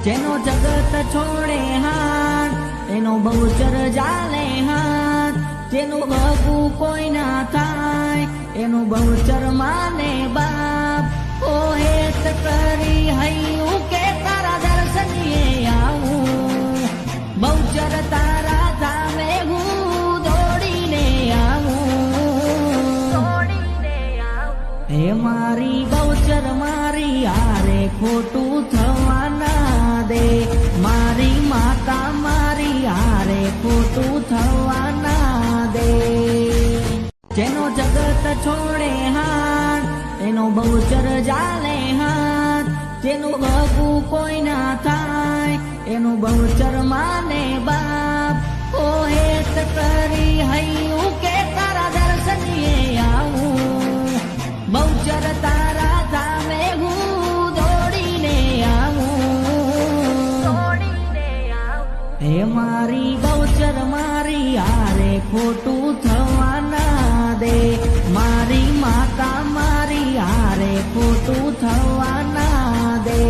જેનો જગત છોડે હાથ એનો બહુચર જાલે હાથ, જેનું હગું કોઈ ના થાય એનું બહુચર માને બાપ. ઓ હેત કરી હૈયું કે તારા દર્શનીએ આવું, બહુચર તારા ધામે હું દોડીને આવું. હે મારી બહુચર મારી હારે ખોટું થવા ના દે, મારી માતા મારી હારે ખોટું થવા ના દે. જેનો જગત છોડે હાથ એનો બહુચર જાલે હાથ, જેનું હગું કોઈ ના થાય એનું બહુચર માને બાપ. ઓ હેત કરી હૈયું કે તારા દર્શનીએ આવું, બહુચર તારા ધામે હું દોડીને આવું. હે મારી બહુચર મારી હારે ખોટું થવા ના દે, મારી માતા મારી હારે ખોટું થવા ના દે.